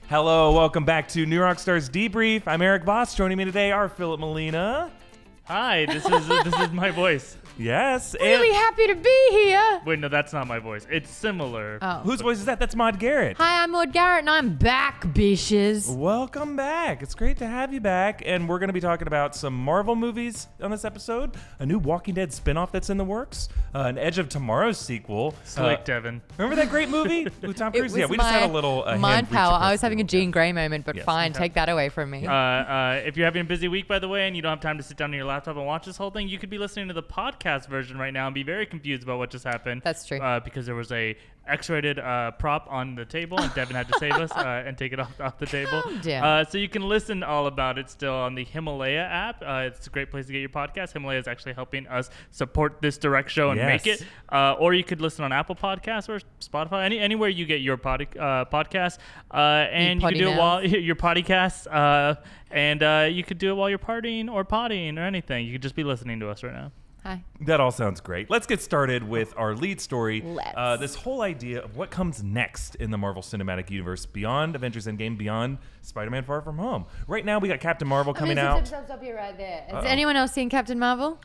Hello, welcome back to New Rockstars Debrief. I'm Erik Voss. Joining me today are Filup Molina. Hi, this is my voice. Yes. Really happy to be here. Wait, no, that's not my voice. It's similar. Oh. Whose voice is that? That's Maude Garrett. Hi, I'm Maude Garrett, and I'm back, bitches. Welcome back. It's great to have you back. And we're going to be talking about some Marvel movies on this episode, a new Walking Dead spinoff that's in the works, an Edge of Tomorrow sequel. Slick Devin. Remember that great movie with Tom Cruise? It was we just had a little mind power. I was having a Jean Grey moment, but Yes. fine, take that away from me. If you're having a busy week, by the way, and you don't have time to sit down on your laptop and watch this whole thing, you could be listening to the podcast version right now and be very confused about what just happened. That's true. Because there was a X-rated prop on the table, and Devin had to save us and take it off the table. So you can listen all about it still on the Himalaya app. It's a great place to get your podcast. Himalaya is actually helping us support this direct show and make it. Or you could listen on Apple Podcasts or Spotify, anywhere you get your podcast. And you can do it while your podcasts. And you could do it while you're partying or potting or anything. You could just be listening to us right now. Hi. That all sounds great. Let's get started with our lead story. Let's. This whole idea of what comes next in the Marvel Cinematic Universe beyond Avengers Endgame, beyond Spider-Man Far From Home. Right now, we got Captain Marvel coming out. Stop you right there. Has anyone else seen Captain Marvel?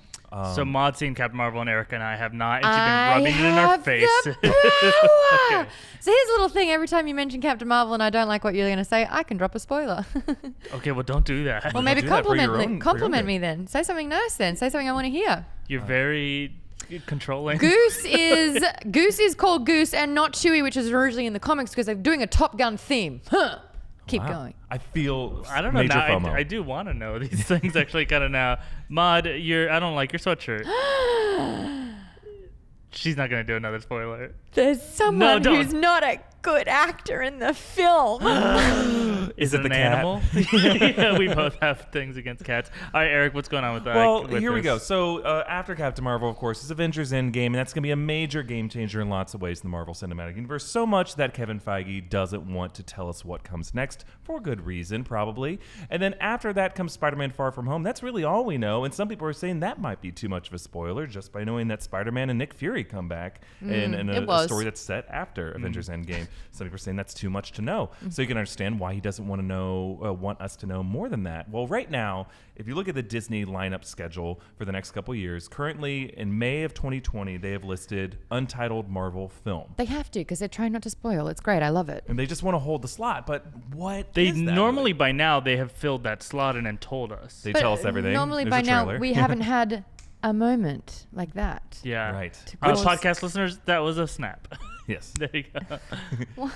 So Maude's seen Captain Marvel and Erik and I have not, and she's been rubbing it in our face. Okay. So here's a little thing. Every time you mention Captain Marvel and I don't like what you're going to say, I can drop a spoiler. Okay, well, don't do that. Well, maybe do that for your own compliment me good. then. Say something nice then. Say something I want to hear. You're very controlling. Goose is called Goose and not Chewie, which is originally in the comics because they're doing a Top Gun theme. Keep going. I feel I don't know major now. FOMO. I do want to know these things actually kind of now. Maude, I don't like your sweatshirt. She's not gonna do another spoiler. There's someone who's not a good actor in the film. Is it the an cat? animal? Yeah, we both have things against cats. All right, Erik, what's going on with that? Well, here we go. So after Captain Marvel, of course, is Avengers Endgame, and that's going to be a major game changer in lots of ways in the Marvel Cinematic Universe, so much that Kevin Feige doesn't want to tell us what comes next, for good reason, probably. And then after that comes Spider-Man Far From Home. That's really all we know, and some people are saying that might be too much of a spoiler just by knowing that Spider-Man and Nick Fury come back in a story that's set after Avengers Endgame. Some people are saying that's too much to know. So you can understand why he doesn't want us to know more than that. Well, right now, if you look at the Disney lineup schedule for the next couple years, currently in May of 2020, they have listed untitled Marvel film. They have to because they're trying not to spoil. It's great. I love it. And they just want to hold the slot. But what They is that normally really? By now they have filled that slot and told us. They But tell us everything. Normally There's by a now trailer. we haven't had a moment like that. Yeah. Right. Podcast listeners, that was a snap. Yes. There you go.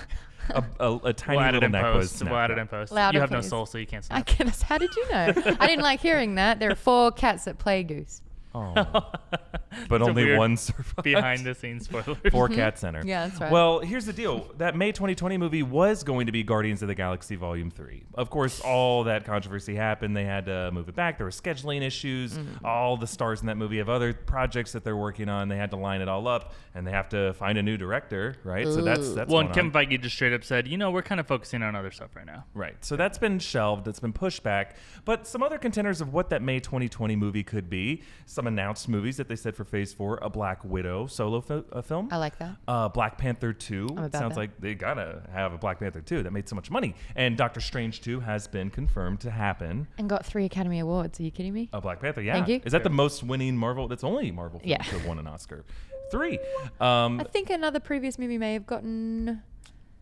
a tiny We'll add it little in neck was post. snapped We'll add it up. in post. Louder, You have no please. soul, so you can't I snap. guess. How did you know? I didn't like hearing that. There are 4 cats that play Goose. Oh. But It's a only weird one survived. Behind the scenes spoilers. For Cat Center. Yeah, that's right. Well, here's the deal. That May 2020 movie was going to be Guardians of the Galaxy Volume 3. Of course, all that controversy happened. They had to move it back. There were scheduling issues. All the stars in that movie have other projects that they're working on. They had to line it all up, and they have to find a new director, right? So that's Well, going and Kevin on. Feige just straight up said, we're kind of focusing on other stuff right now. Right. So that's been shelved. It's been pushed back. But some other contenders of what that May 2020 movie could be, some announced movies that they said for Phase 4, a Black Widow solo film. I like that. Black Panther 2. I'm about Sounds that. like they gotta have a Black Panther 2 that made so much money. And Doctor Strange 2 has been confirmed to happen. And got 3 Academy Awards. Are you kidding me? A Black Panther, yeah. Thank you. Is that the most winning Marvel? That's only Marvel film Yeah. to have won an Oscar. 3. I think another previous movie may have gotten...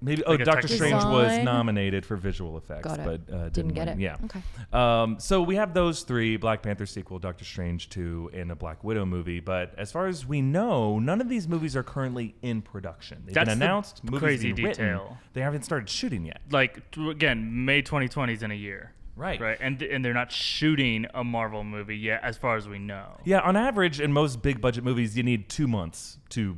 Maybe Like a Doctor tech Strange was design. nominated for visual effects, Got it. but Didn't get win. it. Yeah. Okay. So we have those 3: Black Panther sequel, Doctor Strange 2, and a Black Widow movie. But as far as we know, none of these movies are currently in production. They've That's been the announced. Movies crazy being written. detail. They haven't started shooting yet. Again, May 2020 is in a year. Right. Right. And they're not shooting a Marvel movie yet, as far as we know. Yeah, on average, in most big budget movies, you need 2 months to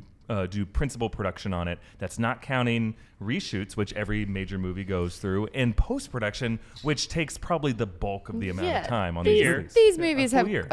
do principal production on it. That's not counting reshoots, which every major movie goes through, and post-production, which takes probably the bulk of the amount of time on these movies. These Yeah, movies a have full year.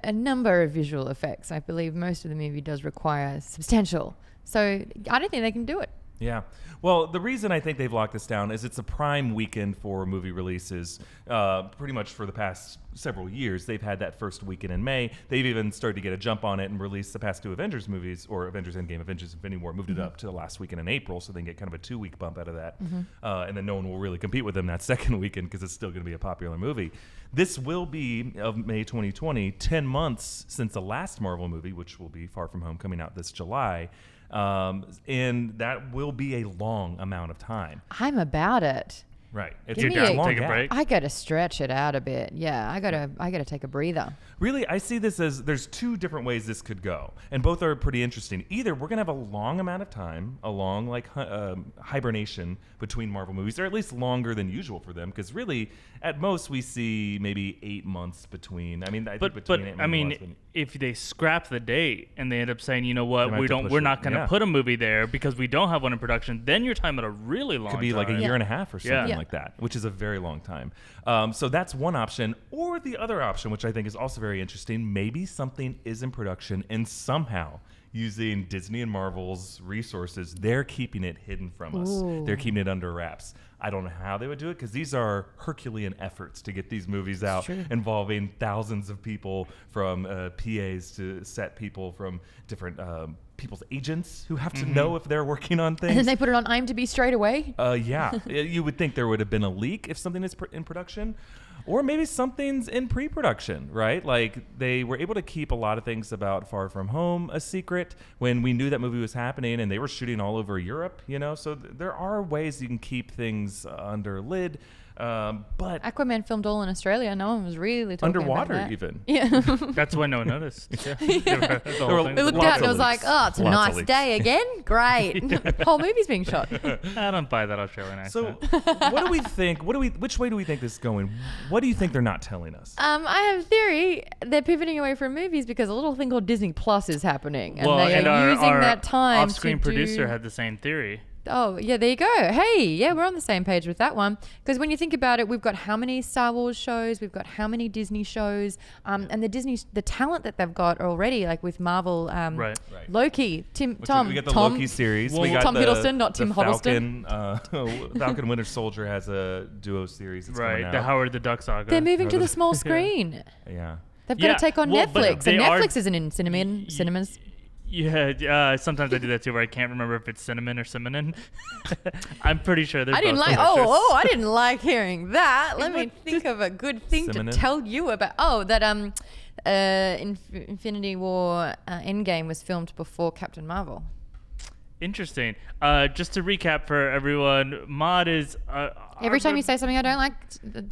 a number of visual effects. I believe most of the movie does require substantial. So I don't think they can do it. Yeah. Well, the reason I think they've locked this down is it's a prime weekend for movie releases. Pretty much for the past several years, they've had that first weekend in May. They've even started to get a jump on it and released the past 2 Avengers movies, or Avengers Endgame, Avengers Infinity War, moved it up to the last weekend in April, so they can get kind of a 2-week bump out of that. And then no one will really compete with them that second weekend because it's still going to be a popular movie. This will be, of May 2020, 10 months since the last Marvel movie, which will be Far From Home, coming out this July. And that will be a long amount of time. I'm about it. Right. You're down to take a break? I got to stretch it out a bit. Yeah, I got to take a breather. Really, I see this as there's 2 different ways this could go, and both are pretty interesting. Either we're going to have a long amount of time, a long hibernation between Marvel movies, or at least longer than usual for them, because really, at most, we see maybe 8 months between. I mean, if they scrap the date and they end up saying, you know what, we're not going to put a movie there because we don't have one in production, then you're talking about a really long time. Could be like a year and a half or something like that, which is a very long time. So that's one option. Or the other option, which I think is also very interesting, maybe something is in production and somehow using Disney and Marvel's resources, they're keeping it hidden from us. Ooh. They're keeping it under wraps. I don't know how they would do it because these are Herculean efforts to get these movies out involving thousands of people, from PAs to set people, from different people's agents who have to know if they're working on things. And then they put it on IMDb straight away? Yeah. You would think there would have been a leak if something is in production. Or maybe something's in pre-production, right? Like, they were able to keep a lot of things about Far From Home a secret when we knew that movie was happening, and they were shooting all over Europe, you know? So there are ways you can keep things under lid. But Aquaman filmed all in Australia. No one was really talking underwater about that. even. Yeah. That's why no one noticed. We looked out and it was like, oh, it's a nice day again. Great. Whole movie's being shot. I don't buy that Australian accent. So what do we think? Which way do we think this is going? What do you think they're not telling us? I have a theory. They're pivoting away from movies because a little thing called Disney Plus is happening. And they are using that time off-screen producer had the same theory. Oh, yeah, there you go. Hey, yeah, we're on the same page with that one. Because when you think about it, we've got how many Star Wars shows, we've got how many Disney shows, and the talent that they've got already, like with Marvel, Loki, we got the Loki series. We got Tom Hiddleston, not Tim Hiddleston. Falcon Winter Soldier has a duo series that's coming out. The Howard the Duck saga. They're moving to the small screen. Yeah. They've got to take on Netflix, and Netflix isn't in cinemas. Yeah, sometimes I do that too, where I can't remember if it's cinnamon or cinnamon. I'm pretty sure they're I didn't both like. delicious. I didn't like hearing that. Let me think of a good thing to tell you about. Oh, that Infinity War Endgame was filmed before Captain Marvel. Interesting. Just to recap for everyone, Maude is... Every time you say something I don't like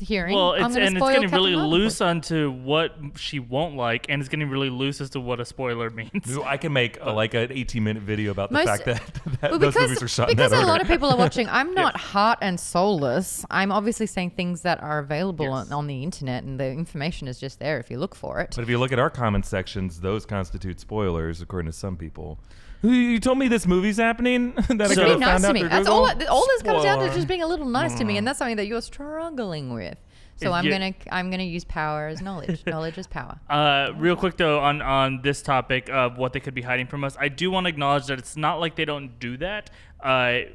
hearing, it's getting really loose onto what she won't like, and it's getting really loose as to what a spoiler means. I can make an 18-minute video about the fact that those movies are shot in that order. Because a lot of people are watching, I'm not heart and soulless. I'm obviously saying things that are available on the internet, and the information is just there if you look for it. But if you look at our comment sections, those constitute spoilers, according to some people. You told me this movie's happening. That Just I be nice to me. That's all this comes down to, Spoiler. just being a little nice to me, and that's something that you're struggling with. So I'm gonna use power as knowledge. Knowledge is power. Real quick though, on this topic of what they could be hiding from us, I do want to acknowledge that it's not like they don't do that.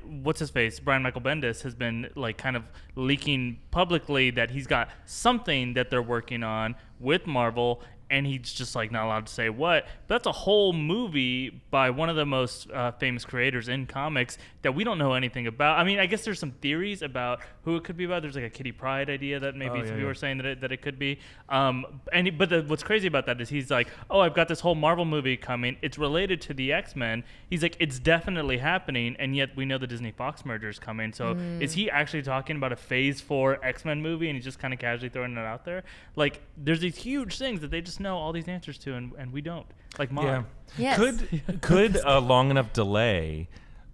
What's his face? Brian Michael Bendis has been like kind of leaking publicly that he's got something that they're working on with Marvel. And he's just like not allowed to say what. But that's a whole movie by one of the most famous creators in comics that we don't know anything about. I mean, I guess there's some theories about who it could be about. There's like a Kitty Pryde idea that maybe some people are saying that it could be. What's crazy about that is he's like, oh, I've got this whole Marvel movie coming. It's related to the X-Men. He's like, it's definitely happening, and yet we know the Disney-Fox merger is coming. So is he actually talking about a Phase 4 X-Men movie, and he's just kind of casually throwing it out there? Like, there's these huge things that they just know all these answers to, and we don't. Like Maude. Yeah. Yes. Could a long enough delay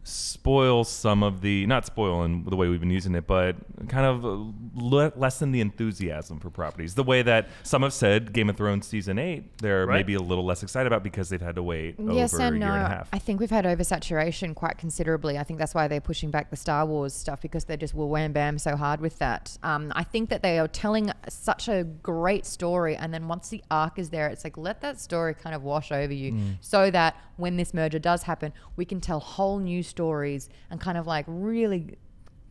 spoil some of the, not spoil in the way we've been using it, but kind of lessen the enthusiasm for properties. The way that some have said Game of Thrones season 8, they're maybe a little less excited about because they've had to wait over a year and a half. I think we've had oversaturation quite considerably. I think that's why they're pushing back the Star Wars stuff, because they just will wham bam so hard with that. I think that they are telling such a great story, and then once the arc is there, it's like, let that story kind of wash over you so that when this merger does happen, we can tell whole new stories and kind of like really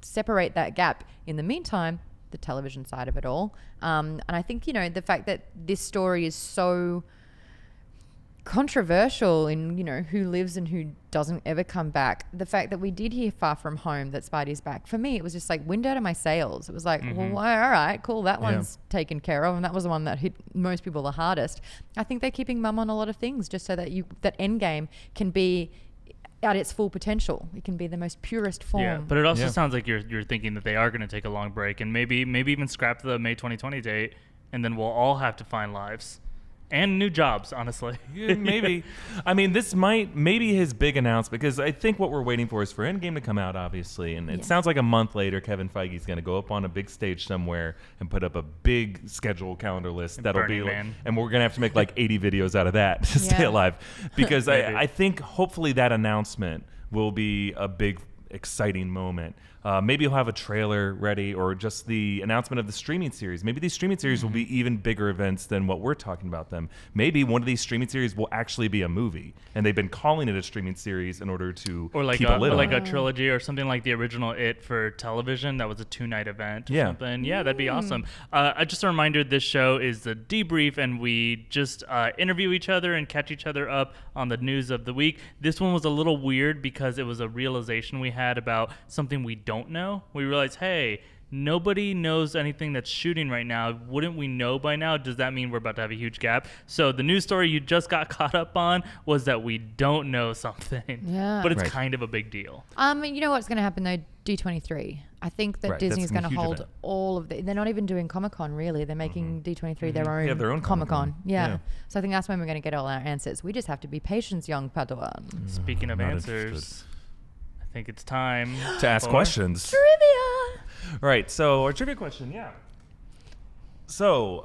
separate that gap. In the meantime, the television side of it all. And I think, the fact that this story is so controversial in, who lives and who doesn't ever come back. The fact that we did hear Far From Home that Spidey's back. For me, it was just like wind out of my sails. It was like, well, all right, cool. That one's taken care of. And that was the one that hit most people the hardest. I think they're keeping mum on a lot of things just so that that Endgame can be at its full potential. It can be the most purest form. Yeah, but it also sounds like you're thinking that they are going to take a long break and maybe even scrap the May 2020 date, and then we'll all have to find lives and new jobs, honestly. Yeah, maybe. I mean, this might maybe his big announcement, because I think what we're waiting for is for Endgame to come out, obviously, and it sounds like a month later Kevin Feige's going to go up on a big stage somewhere and put up a big schedule calendar list that'll be like, and we're going to have to make like 80 videos out of that to stay alive, because I think hopefully that announcement will be a big exciting moment. Maybe he'll have a trailer ready, or just the announcement of the streaming series. Maybe these streaming series will be even bigger events than what we're talking about them. Maybe one of these streaming series will actually be a movie, and they've been calling it a streaming series in order to keep a lid on it. A trilogy or something like the original It for television. That was a 2-night event or something. Yeah, that'd be awesome. Just a reminder, this show is the debrief, and we just interview each other and catch each other up on the news of the week. This one was a little weird because it was a realization we had about something we don't know. We realized, hey, nobody knows anything that's shooting right now. Wouldn't we know by now? Does that mean we're about to have a huge gap? So the news story you just got caught up on was that we don't know something. Yeah. But it's kind of a big deal. You know what's going to happen though? D23. I think that Disney's going to hold all of the... They're not even doing Comic-Con, really. They're making D23 their own Comic-Con. Yeah. So I think that's when we're going to get all our answers. We just have to be patient, young Padawan. Speaking of answers... I think it's time to ask questions. Trivia! Right, so our trivia question, So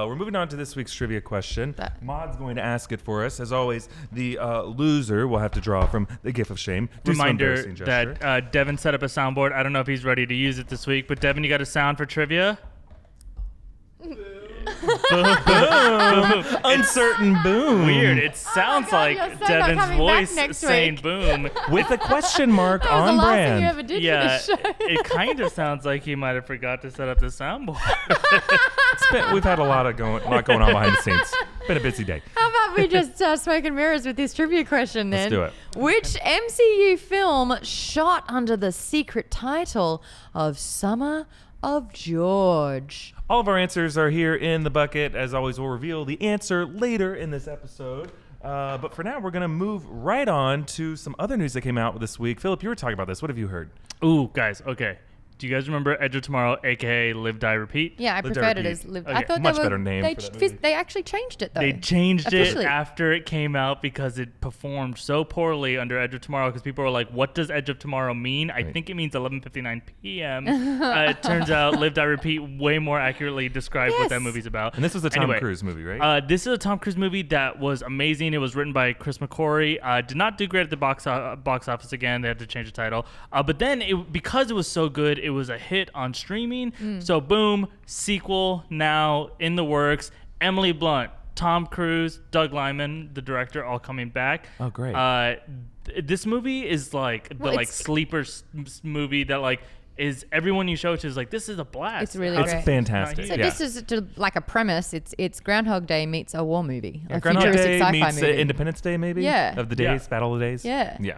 we're moving on to this week's trivia question. Maud's going to ask it for us. As always, the loser will have to draw from the gift of shame. Reminder that Devin set up a soundboard. I don't know if he's ready to use it this week, but Devin, you got a sound for trivia? Boom. Uncertain boom. Weird. It sounds like Devin's voice saying boom with a question mark on brand. That was the last thing you ever did for the show. It kind of sounds like he might have forgot to set up the soundboard. We've had a lot going on behind the scenes. Been a busy day. How about we just start smoke and mirrors with this trivia question then? Let's do it. Which MCU film shot under the secret title of Summer of George? All of our answers are here in the bucket. As always, we'll reveal the answer later in this episode. But for now, we're going to move right on to some other news that came out this week. Philip, you were talking about this. What have you heard? Ooh, guys, okay. Do you guys remember Edge of Tomorrow, a.k.a. Live, Die, Repeat? Yeah, I preferred it as Live. Okay. I thought much better name for that movie. They actually changed it, though. They changed officially. it after it came out because it performed so poorly under Edge of Tomorrow, because people were like, what does Edge of Tomorrow mean? I think it means 11:59 p.m. It turns out Live, Die, Repeat way more accurately described what that movie's about. And this was a Tom Cruise movie, right? This is a Tom Cruise movie that was amazing. It was written by Chris McQuarrie. Did not do great at the box office again. They had to change the title. But then, because it was so good, it was a hit on streaming. So boom, sequel now in the works. Emily Blunt, Tom Cruise, Doug Liman, the director, all coming back. Oh, great. This movie is like sleeper movie that is everyone you show it to is like, this is a blast. It's really great. It's fantastic. So this is like a premise. It's Groundhog Day meets a war movie. Yeah, Groundhog Day meets Independence Day, maybe? Yeah. Of the days, Battle of the Days. Yeah. Yeah.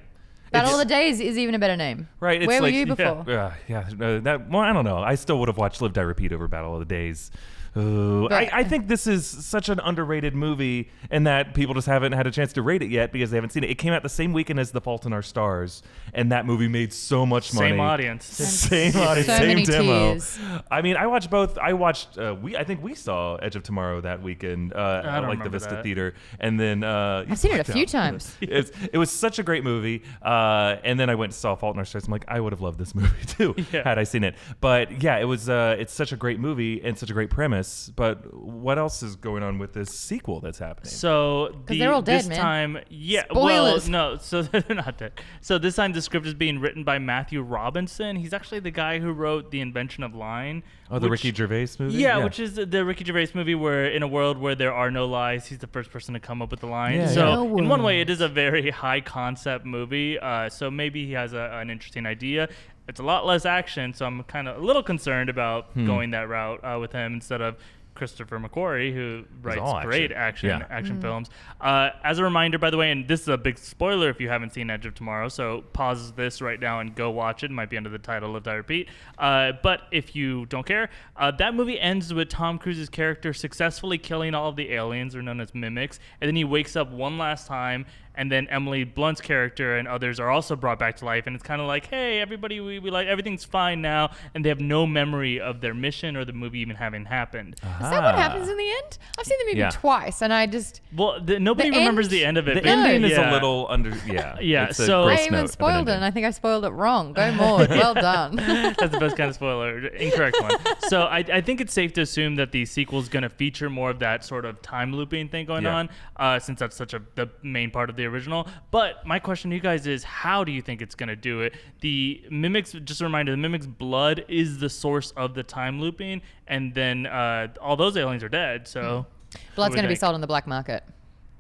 Battle of the Days is even a better name. Right. Where were you before? I don't know. I still would have watched Live, Die, Repeat over Battle of the Days. I think this is such an underrated movie in that people just haven't had a chance to rate it yet because they haven't seen it. It came out the same weekend as The Fault in Our Stars, and that movie made so much money. Same audience. Same audience, so same many demo. tears. I mean, I watched both. I think we saw Edge of Tomorrow that weekend, like the Vista Theater, and then I've seen it a few times. It was such a great movie, and then I went and saw Fault in Our Stars. I'm like, I would have loved this movie too had I seen it. But yeah, it was. It's such a great movie and such a great premise. But what else is going on with this sequel that's happening? So they're all dead, this man. time, Spoilers. well, no, so they're not dead. So this time the script is being written by Matthew Robinson. He's actually the guy who wrote The Invention of Lying. Oh, the Ricky Gervais movie? Yeah, which is the Ricky Gervais movie where in a world where there are no lies, he's the first person to come up with the line. Yeah, so in one way, it is a very high concept movie. So maybe he has an interesting idea. It's a lot less action, so I'm kind of a little concerned about going that route with him instead of Christopher McQuarrie, who writes great action films. As a reminder, by the way, and this is a big spoiler if you haven't seen Edge of Tomorrow, so pause this right now and go watch it. It might be under the title of I Repeat. But if you don't care, that movie ends with Tom Cruise's character successfully killing all of the aliens, or known as mimics, and then he wakes up one last time, and then Emily Blunt's character and others are also brought back to life, and it's kind of like, hey, everybody, we like everything's fine now, and they have no memory of their mission or the movie even having happened. Is that what happens in the end? I've seen the movie twice, and I just nobody remembers the end of it. The ending is a little under. Yeah. So I even spoiled it, and I think I spoiled it wrong. Go Maude, well done. That's the best kind of spoiler. Incorrect one. So I think it's safe to assume that the sequel is going to feature more of that sort of time looping thing going on, since that's such the main part of the original. But my question to you guys is, how do you think it's going to do it? The mimics, just a reminder, the mimics' blood is the source of the time looping, and then all those aliens are dead. So blood's going to be sold on the black market.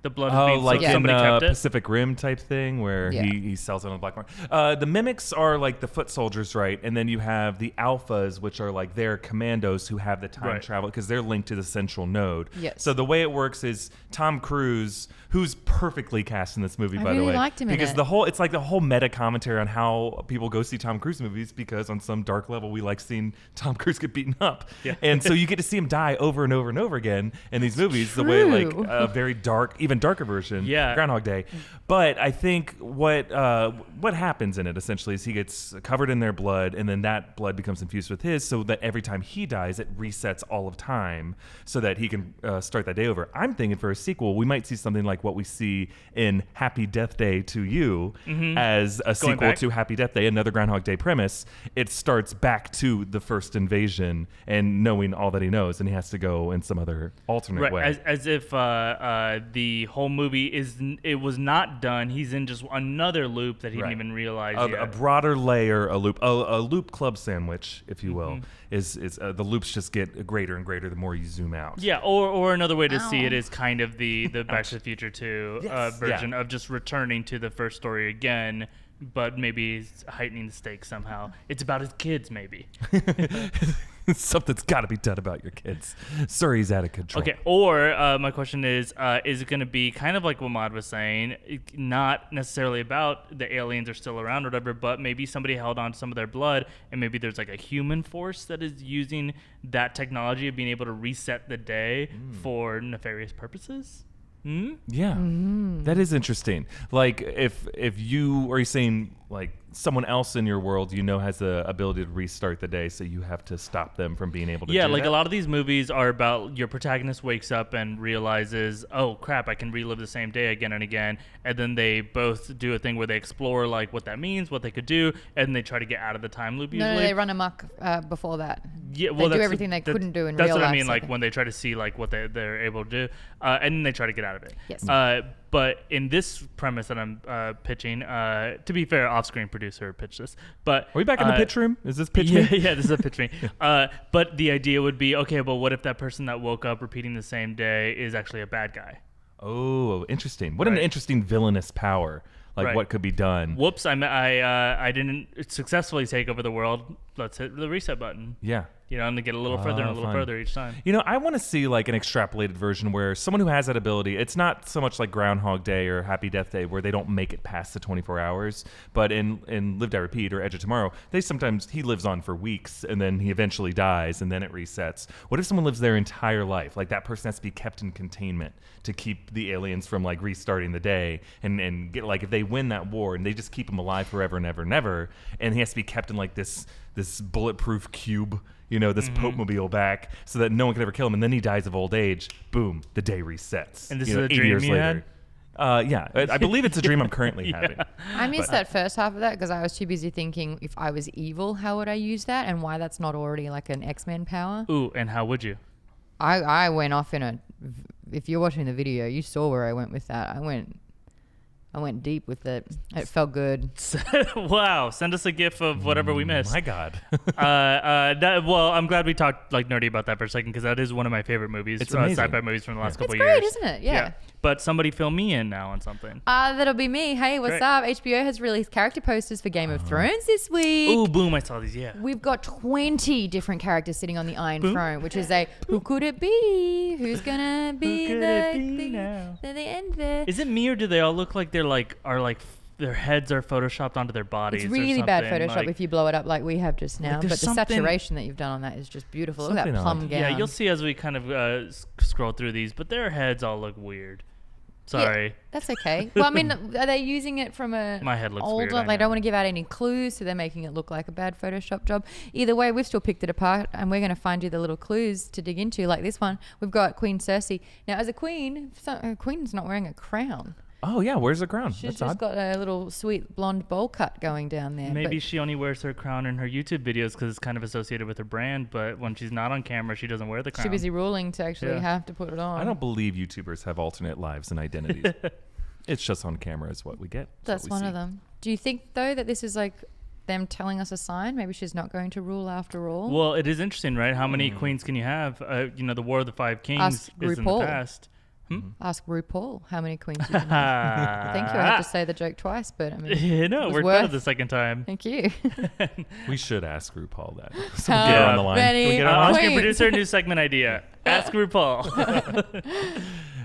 The blood is being like sold. Somebody in kept it? Pacific Rim type thing where he sells it on the black market. The mimics are like the foot soldiers, right? And then you have the alphas, which are like their commandos who have the time travel because they're linked to the central node. Yes. So the way it works is Tom Cruise, who's perfectly cast in this movie, by the way. I really liked him because in it. it's like the whole meta commentary on how people go see Tom Cruise movies because on some dark level we like seeing Tom Cruise get beaten up. Yeah. And so you get to see him die over and over and over again in these movies. True. The way like a very dark, even darker version. Yeah. Groundhog Day. But I think what happens in it essentially is he gets covered in their blood, and then that blood becomes infused with his, so that every time he dies, it resets all of time so that he can start that day over. I'm thinking for a sequel, we might see something like what we see in Happy Death Day to You as a sequel to Happy Death Day, another Groundhog Day premise. It starts back to the first invasion and knowing all that he knows, and he has to go in some other alternate way. As if the whole movie was not done. He's in just another loop that he didn't even realize yet. A broader layer, a loop club sandwich, if you will, is the loops just get greater and greater the more you zoom out. Yeah, or another way to see it is kind of the Back to the Future 2 version of just returning to the first story again, but maybe heightening the stakes somehow. It's about his kids, maybe. Something's got to be done about your kids. Surrey's out of control. Okay, or my question is it going to be kind of like what Maude was saying, not necessarily about the aliens are still around or whatever, but maybe somebody held on to some of their blood, and maybe there's like a human force that is using that technology of being able to reset the day for nefarious purposes? Yeah, that is interesting. Like if you are saying like someone else in your world has the ability to restart the day, so you have to stop them from being able to do like that? A lot of these movies are about your protagonist wakes up and realizes, oh crap, I can relive the same day again and again, and then they both do a thing where they explore like what that means, what they could do, and they try to get out of the time loop usually. No, they run amok before that. Yeah, well, they do everything they couldn't do in real life. That's what I mean, like when they try to see like what they're able to do, and then they try to get out of it. Yes. But in this premise that I'm pitching, to be fair, off-screen producer pitched this. But are we back in the pitch room? Is this pitch me? Yeah, this is a pitch me. But the idea would be, okay, but what if that person that woke up repeating the same day is actually a bad guy? Oh, interesting. What an interesting villainous power. Like what could be done. Whoops, I didn't successfully take over the world. Let's hit the reset button. Yeah. And they get a little further and a little further each time. I want to see like an extrapolated version where someone who has that ability, it's not so much like Groundhog Day or Happy Death Day where they don't make it past the 24 hours, but in Live Die Repeat or Edge of Tomorrow, he lives on for weeks and then he eventually dies and then it resets. What if someone lives their entire life? Like that person has to be kept in containment to keep the aliens from like restarting the day and get like if they win that war and they just keep him alive forever and ever and ever, and he has to be kept in like this bulletproof cube, this Pope-mobile back so that no one can ever kill him, and then he dies of old age. Boom, the day resets. And this is a dream you had? Yeah, I believe it's a dream I'm currently having. I missed that first half of that because I was too busy thinking if I was evil, how would I use that, and why that's not already like an X-Men power. Ooh, and how would you? I went off if you're watching the video, you saw where I went with that. I went deep with it. It felt good. Wow. Send us a gif of whatever we missed. My God. Well, I'm glad we talked like nerdy about that for a second because that is one of my favorite movies. It's amazing. Sci-fi movies from the last couple of It's years. great, isn't it? Yeah. But somebody fill me in now on something. That'll be me. Hey, what's Great. up? HBO has released character posters for Game of Thrones this week. Ooh, boom. I saw these. Yeah. We've got 20 different characters sitting on the Iron Throne, which is who could it be? Who's gonna be the end there? Is it me or do they all look like their heads are photoshopped onto their bodies? It's really bad something, Photoshop if you blow it up like we have just now. But the something- saturation that you've done on that is just beautiful. Look at that Something plum odd. gown. Yeah, you'll see as we kind of scroll through these, but their heads all look weird. Sorry. Yeah, that's okay. Well, I mean, are they using it from a My head looks older? weird, I They know. don't want to give out any clues, so they're making it look like a bad Photoshop job. Either way, we've still picked it apart, and we're going to find you the little clues to dig into, like this one. We've got Queen Cersei. Now, as a queen, a queen's not wearing a crown. Oh yeah, where's the crown? She's That's just odd. got a little sweet blonde bowl cut going down there. Maybe she only wears her crown in her YouTube videos because it's kind of associated with her brand, but when she's not on camera, she doesn't wear the crown. She's too busy ruling to actually Yeah. have to put it on. I don't believe YouTubers have alternate lives and identities. It's just on camera is what we get. That's what we one see. of them. Do you think, though, that this is like them telling us a sign? Maybe she's not going to rule after all? Well, it is interesting, right? How many queens can you have? The War of the Five Kings Ask is in the RuPaul. past. Ask RuPaul how many queens you can have. Thank you. I had to say the joke twice, but I mean, No, it was we're worth- done the second time. Thank you. We should ask RuPaul that. So How get her on the line. many Can we get her on the line? Oscar queens? producer, new segment idea. Ask RuPaul.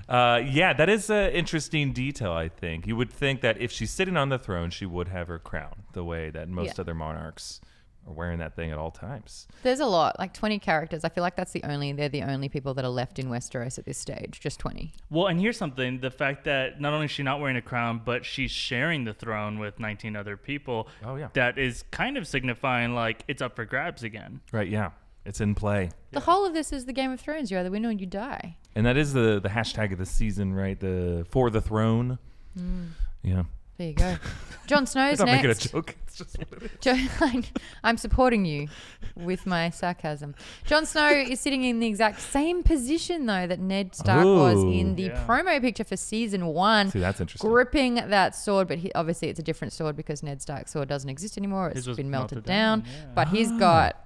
Yeah, that is an interesting detail, I think. You would think that if she's sitting on the throne, she would have her crown the way that most other monarchs are wearing that thing at all times. There's a lot, like 20 characters. I feel like they're the only people that are left in Westeros at this stage, just 20. Well, and here's something. The fact that not only is she not wearing a crown, but she's sharing the throne with 19 other people. Oh, yeah. That is kind of signifying like it's up for grabs again. Right, yeah. It's in play. The whole of this is the Game of Thrones. You either win or you die. And that is the hashtag of the season, right? The For the Throne. Yeah. There you go. Jon Snow's I'm not making a next. joke. It's just what it is. I'm supporting you with my sarcasm. Jon Snow is sitting in the exact same position, though, that Ned Stark was in the promo picture for season 1. See, that's interesting. Gripping that sword, but obviously it's a different sword because Ned Stark's sword doesn't exist anymore. It's His was been melted melted down. down, yeah. But he's got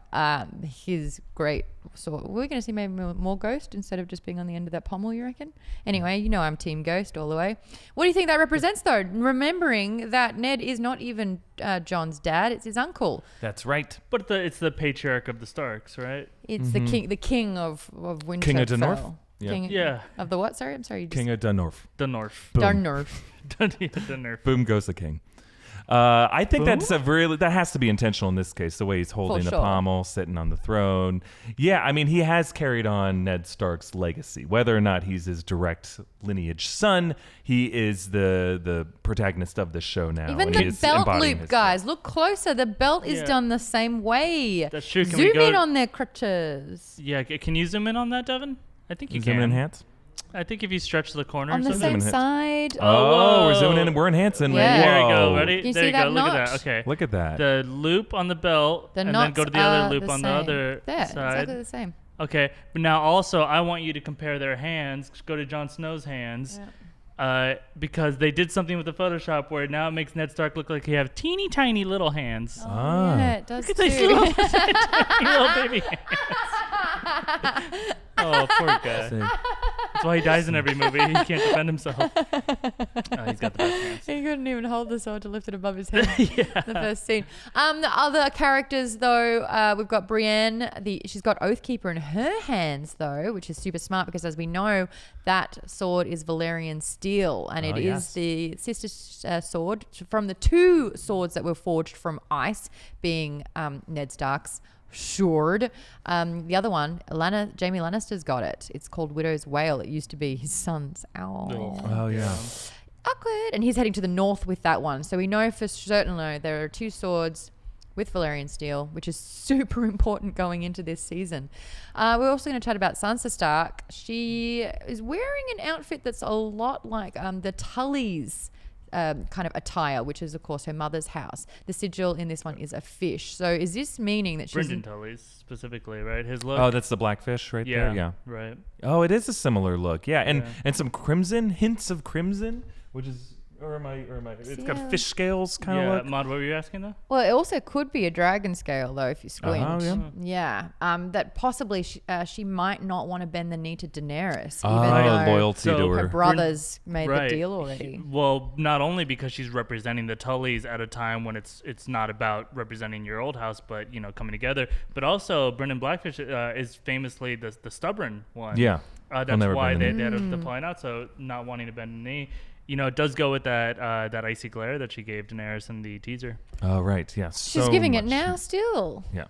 his great sword. We're going to see maybe more Ghost instead of just being on the end of that pommel, you reckon? Anyway, you know I'm Team Ghost all the way. What do you think that represents, though? Remembering that Ned is not even Jon's dad, it's his uncle. That's right. But it's the patriarch of the Starks, right? It's the king of Winterfell. King of Dunnorth? Yeah. King Yeah. of the what? Sorry, I'm sorry. King of Dunnorth. The North. Dunnorth. The North. Boom goes the king. I think that's that has to be intentional in this case, the way he's holding the sure. pommel, sitting on the throne. Yeah, I mean, he has carried on Ned Stark's legacy. Whether or not he's his direct lineage son, he is the protagonist of the show now. Even and he the is belt embodying loop, his- guys. Look closer. The belt is Yeah. done the same way. That's true. Can Zoom we go in on their crutches. Yeah, can you zoom in on that, Devin? I think you Zoom can. in enhance? I think if you stretch the corner On or the something. same Zoom side. Oh, we're zooming in. whoa. We're enhancing. Yeah. There you go. Whoa. Ready? Can you there see you that go. Look at notch? that. Okay. Look at that. The loop on the belt, The and then knots go to the are other loop the on the same. other There, side. exactly the same. Okay, but now also I want you to compare their hands. Go to Jon Snow's hands, because they did something with the Photoshop where now it makes Ned Stark look like he have teeny tiny little hands. Ah. Yeah, it does Look too. at these little baby hands. Oh, poor guy. That's why he dies in every movie. He can't defend himself. He's got the best hands. He couldn't even hold the sword to lift it above his head. The first scene. The other characters, though, we've got Brienne. She's got Oathkeeper in her hands, though, which is super smart because, as we know, that sword is Valyrian steel, and it is the sister sword from the two swords that were forged from ice, being Ned Stark's sword. The other one, Jaime Lannister's got it. It's called Widow's Wail. It used to be his son's owl. Oh, yeah. Awkward. And he's heading to the north with that one. So we know for certain there are two swords with Valyrian steel, which is super important going into this season. We're also going to chat about Sansa Stark. She is wearing an outfit that's a lot like the Tully's kind of attire, which is, of course, her mother's house. The sigil in this one is a fish. So is this meaning that she's... Brynden Tully's specifically, right? His look. Oh, that's the blackfish right there? Yeah. Right. Oh, it is a similar look. Yeah, and some crimson, hints of crimson, which is... Or am I? It's got fish scales kind of look. Maude, what were you asking though? Well, it also could be a dragon scale though, if you squint. Yeah. That possibly she might not want to bend the knee to Daenerys. Loyalty to her brothers made the deal already. Well, not only because she's representing the Tullys at a time when it's not about representing your old house, but coming together. But also, Brynden Blackfish is famously the stubborn one. Yeah. That's why they had the plan out. So not wanting to bend the knee. It does go with that icy glare that she gave Daenerys in the teaser. Oh, right. Yes. She's giving it now still. Yeah.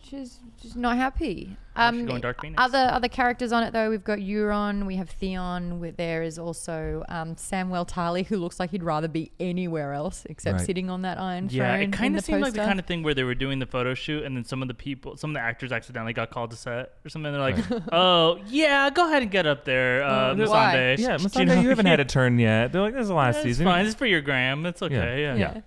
She's not happy. She's going Dark Phoenix. Other characters on it, though. We've got Euron. We have Theon. There is also Samwell Tarly, who looks like he'd rather be anywhere else except sitting on that iron throne. Yeah, it kind of seemed poster. like the kind of thing where they were doing the photo shoot and then some of the actors accidentally got called to set or something. They're like, oh, yeah, go ahead and get up there, Missandei. Yeah, Missandei, you haven't had a turn yet. They're like, this is the last season. It's fine. It's for your gram. It's okay. Yeah.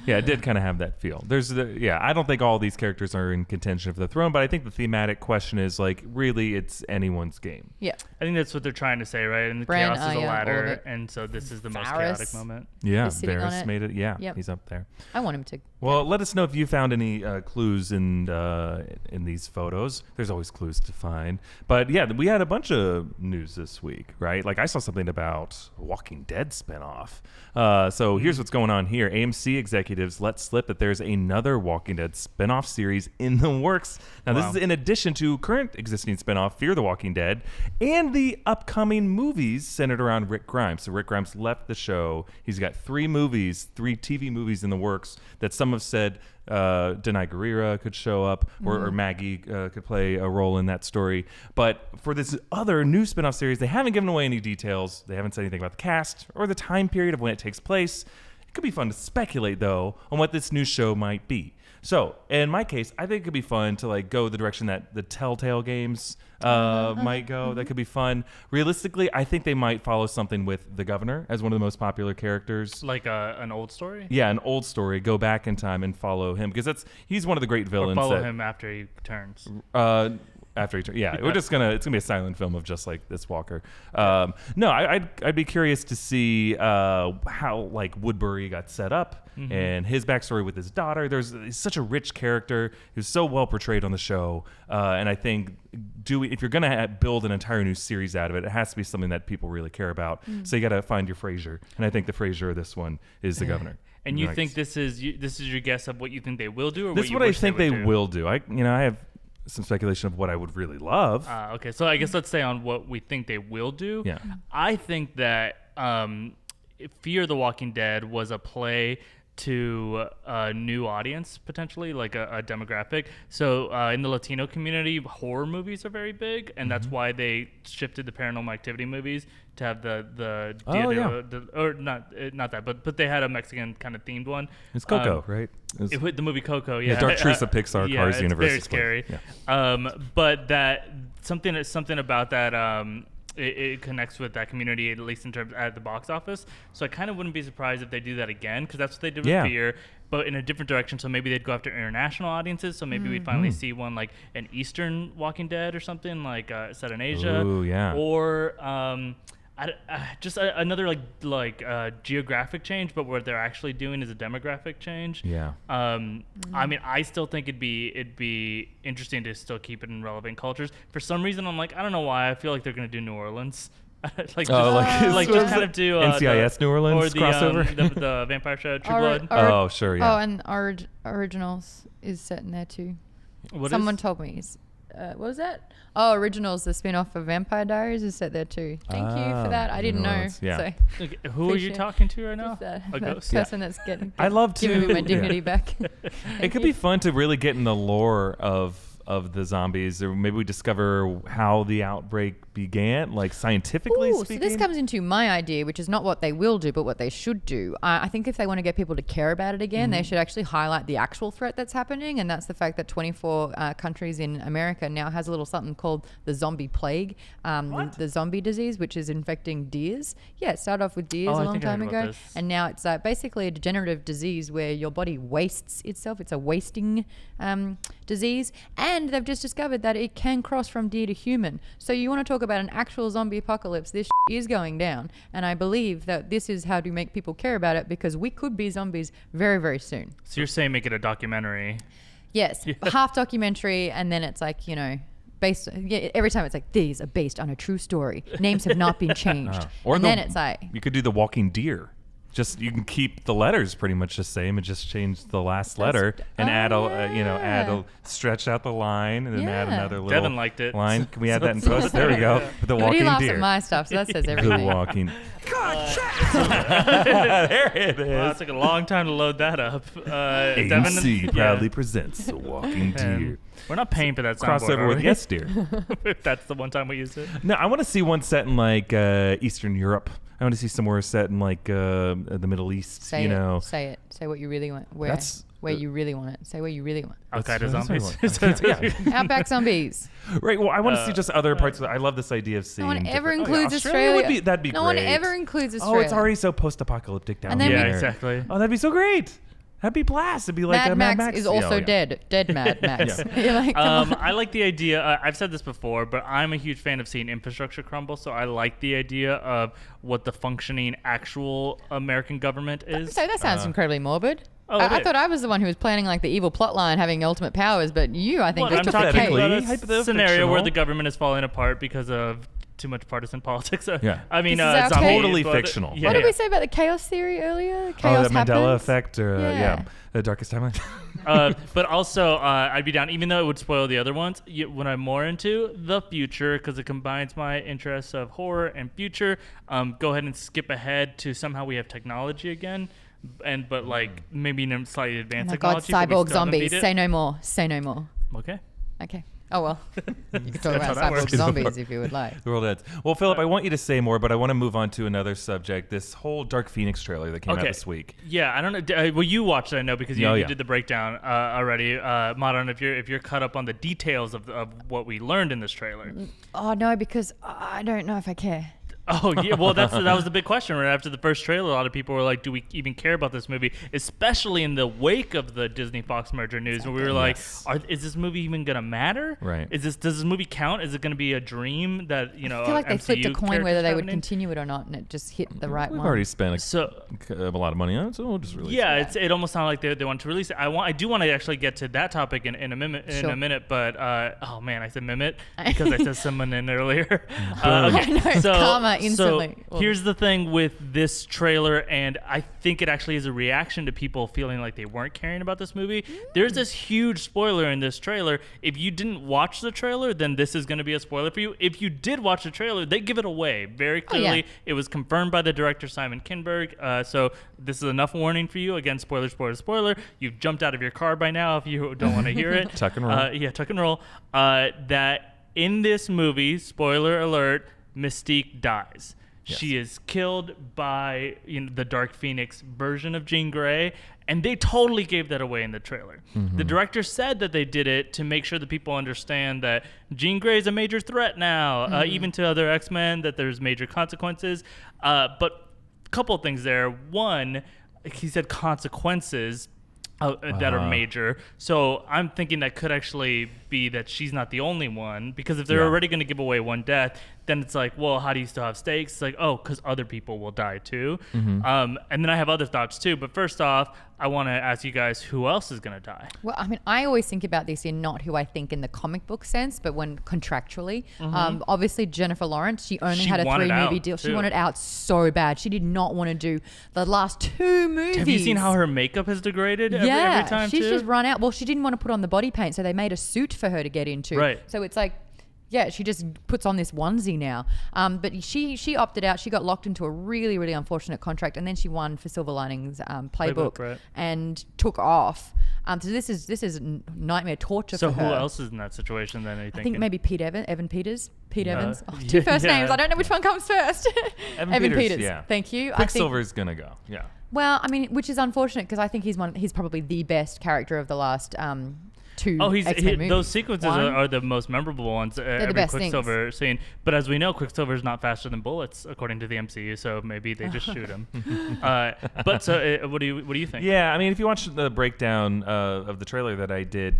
Yeah, it did kind of have that feel. I don't think all these characters are in contention for the throne, but I think the thematic question is like, really, it's anyone's game. Yeah. I think that's what they're trying to say, right? And the chaos is a ladder, and so this is the most chaotic moment. Yeah, Varys made it. Yeah, he's up there. I want him to. Well, let us know if you found any clues in these photos. There's always clues to find. But yeah, we had a bunch of news this week, right? Like I saw something about a Walking Dead spinoff. So here's what's going on here. AMC executives let slip that there's another Walking Dead spinoff series in the works. Now, this is in addition to current existing spinoff, Fear the Walking Dead, and the upcoming movies centered around Rick Grimes. So Rick Grimes left the show. He's got three TV movies in the works that some have said Denai Guerrera could show up or Maggie could play a role in that story. But for this other new spinoff series, they haven't given away any details. They haven't said anything about the cast or the time period of when it takes place. It could be fun to speculate, though, on what this new show might be. So, in my case, I think it could be fun to like go the direction that the Telltale games might go. That could be fun. Realistically, I think they might follow something with the governor as one of the most popular characters. Like an old story? Yeah, an old story. Go back in time and follow him because he's one of the great villains. Or follow him after he turns. After he turns, it's gonna be a silent film of just like this Walker. No, I'd be curious to see how like Woodbury got set up and his backstory with his daughter. He's such a rich character who's so well portrayed on the show, and I think if you're gonna build an entire new series out of it, it has to be something that people really care about. So you got to find your Frasier, and I think the Frasier of this one is the governor. And you think this is your guess of what you think they will do, or this is what I think they will do? I have some speculation of what I would really love. Okay, so I guess let's say on what we think they will do. Yeah. I think that Fear the Walking Dead was a play to a new audience, potentially, like a demographic. So in the Latino community, horror movies are very big, and that's why they shifted the Paranormal Activity movies to have not that, but they had a Mexican kind of themed one. It's Coco, right? The movie Coco, yeah. The Dark Truths of Pixar, Cars Universe. Very scary. Yeah. But that something about that. It connects with that community, at least in terms at the box office. So I kind of wouldn't be surprised if they do that again, because that's what they did with Fear, but in a different direction. So maybe they'd go after international audiences. So maybe we'd finally see one like an Eastern Walking Dead or something like set in Asia. Ooh, yeah. Or another geographic change, but what they're actually doing is a demographic change. Yeah. I mean, I still think it'd be interesting to still keep it in relevant cultures. For some reason, I'm like, I don't know why. I feel like they're gonna do New Orleans. Just kind of do NCIS New Orleans or the, crossover. The vampire show True Blood. Oh, sure, yeah. Oh, and Originals is set in there too. Someone told me. What was that? Oh, Originals, the spin-off of Vampire Diaries, is set there too. Thank you for that. I didn't know. Yeah. So who are you talking to right now? That ghost? person that's giving me my dignity back. It could be fun to really get in the lore of the zombies, or maybe we discover how the outbreak began, like scientifically speaking. So this comes into my idea, which is not what they will do, but what they should do. I think if they want to get people to care about it again, they should actually highlight the actual threat that's happening, and that's the fact that 24 countries in America now has a little something called the zombie plague, the zombie disease, which is infecting deers. Yeah, it started off with deers a long time ago, and now it's basically a degenerative disease where your body wastes itself. It's a wasting disease, and they've just discovered that it can cross from deer to human. So you want to talk about an actual zombie apocalypse, this is going down, and I believe that this is how to make people care about it, because we could be zombies very, very soon. So you're saying make it a documentary? Yes, half documentary, and then it's like, based. Every time it's like, these are based on a true story. Names have not been changed. Then it's like, you could do The Walking Deer. Just you can keep the letters pretty much the same and just change the last letter and add stretch out the line and then add another little Devin liked it. line. Can we add that in post? There we go. The Walking Deer. He laughs at my stuff, so that says everything. The Walking. There it is. Wow, it took a long time to load that up. AMC proudly presents The Walking Deer. We're not paying for that soundboard, crossover with Yes Deer. If that's the one time we used it. No, I want to see one set in like Eastern Europe. I want to see somewhere set in like the Middle East. Say it. Say what you really want. Where you really want it. Say where you really want it. Al-Qaeda zombies. Outback zombies. Right. Well, I want to see just other parts of it. I love this idea of seeing. No one ever includes Australia. That'd be great. No one ever includes Australia. Oh, it's already so post-apocalyptic down there. Yeah, exactly. Oh, that'd be so great. That'd be blast. It'd be like Mad Max is also dead. Dead Mad Max. You're like, I like the idea. I've said this before, but I'm a huge fan of seeing infrastructure crumble. So I like the idea of what the functioning actual American government is. So that sounds incredibly morbid. I thought I was the one who was planning like the evil plotline having ultimate powers, but you, I think, just took the case. A scenario where the government is falling apart because of too much partisan politics. I mean, it's totally fictional. What did we say about the chaos theory earlier? Chaos the Mandela effect, or the darkest timeline. But also, I'd be down, even though it would spoil the other ones. When I'm more into the future, because it combines my interests of horror and future. Go ahead and skip ahead to somehow we have technology again. But like maybe in a slightly advanced technology. Cyborg zombies. Say no more. Say no more. Okay. Oh, well. You can talk about cyborg zombies if you would like. The world ends. Well, Philip, I want you to say more, but I want to move on to another subject. This whole Dark Phoenix trailer that came out this week. Yeah, I don't know. Well, you watched it, I know, because you did the breakdown already. Maude, if you're caught up on the details of what we learned in this trailer. Oh, no, because I don't know if I care. Oh, yeah. Well, that was the big question. Right after the first trailer, a lot of people were like, do we even care about this movie? Especially in the wake of the Disney-Fox merger news, where we were like, is this movie even going to matter? Right. Does this movie count? Is it going to be a dream that, I feel like they flipped a coin whether they would continue it or not, and it just hit the right one. We've already spent a lot of money on it, so we'll just release it. It almost sounded like they want to release it. I do want to actually get to that topic in a minute, but oh man, I said mimit because I said someone in earlier. Okay, so karma instantly. So here's the thing with this trailer, and I think it actually is a reaction to people feeling like they weren't caring about this movie. There's this huge spoiler in this trailer. If you didn't watch the trailer, then this is going to be a spoiler for you. If you did watch the trailer, they give it away very clearly. Oh, yeah. It was confirmed by the director, Simon Kinberg. So this is enough warning for you. Again, spoiler. You've jumped out of your car by now if you don't want to hear it. Tuck and roll. Tuck and roll. That in this movie, spoiler alert, Mystique dies. Yes. She is killed by the Dark Phoenix version of Jean Grey, and they totally gave that away in the trailer. Mm-hmm. The director said that they did it to make sure that people understand that Jean Grey is a major threat now, even to other X-Men, that there's major consequences. But a couple of things there. One, he said consequences. that are major. So I'm thinking that could actually be that she's not the only one, because if they're already going to give away one death, then it's like, well, how do you still have stakes? It's like, oh, because other people will die too. And then I have other thoughts too. But first off, I want to ask you guys, who else is going to die? Well, I mean, I always think about this in not who I think in the comic book sense, but when contractually. Obviously, Jennifer Lawrence, she only had a 3-movie deal. She wanted out so bad. She did not want to do the last 2 movies. Have you seen how her makeup has degraded every time she's just run out. Well, she didn't want to put on the body paint, so they made a suit for her to get into. Right. So it's like, yeah, she just puts on this onesie now. But she opted out. She got locked into a really, really unfortunate contract, and then she won for Silver Linings Playbook and took off. So this is nightmare torture for her. So who else is in that situation then? I think maybe Evan Peters. Pete Evans. Oh, 2 first names. I don't know which one comes first. Evan Peters. Yeah. Thank you. Quicksilver's gonna go. Yeah. Well, I mean, which is unfortunate because I think he's probably the best character of the last 2 X-Men movies. Those sequences are the most memorable ones. They're the best Quicksilver scene. But as we know, Quicksilver is not faster than bullets according to the MCU, so maybe they just shoot him. But so, what do you think? Yeah, I mean, if you watch the breakdown of the trailer that I did,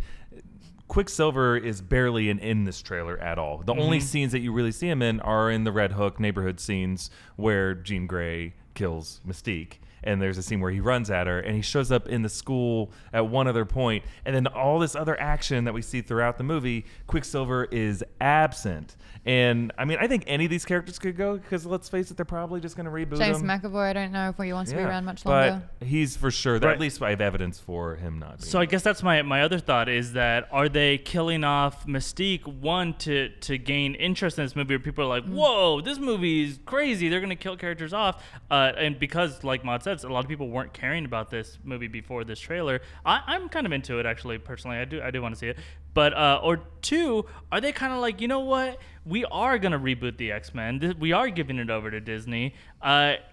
Quicksilver is barely in this trailer at all. The only scenes that you really see him in are in the Red Hook neighborhood scenes where Jean Grey kills Mystique. And there's a scene where he runs at her and he shows up in the school at one other point. And then all this other action that we see throughout the movie, Quicksilver is absent. And I mean, I think any of these characters could go because let's face it, they're probably just going to reboot James him. McAvoy, I don't know if he wants to be around much longer. But he's for sure, at least I have evidence for him not being. So I guess that's my other thought is that are they killing off Mystique, one, to gain interest in this movie where people are like, whoa, this movie is crazy. They're going to kill characters off. And because, like Maude said, a lot of people weren't caring about this movie before this trailer. I'm kind of into it, actually, personally. I do want to see it. But, or 2, are they kind of like, you know what? We are going to reboot the X-Men. We are giving it over to Disney.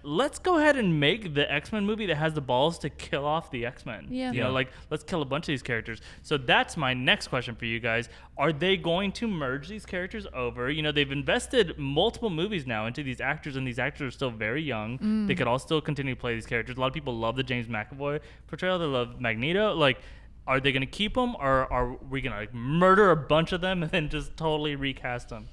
Let's go ahead and make the X-Men movie that has the balls to kill off the X-Men. Yeah. You know, like, let's kill a bunch of these characters. So that's my next question for you guys. Are they going to merge these characters over? You know, they've invested multiple movies now into these actors, and these actors are still very young. They could all still continue to play these characters. A lot of people love the James McAvoy portrayal. They love Magneto. Like, are they going to keep them, or are we going to murder a bunch of them and then just totally recast them?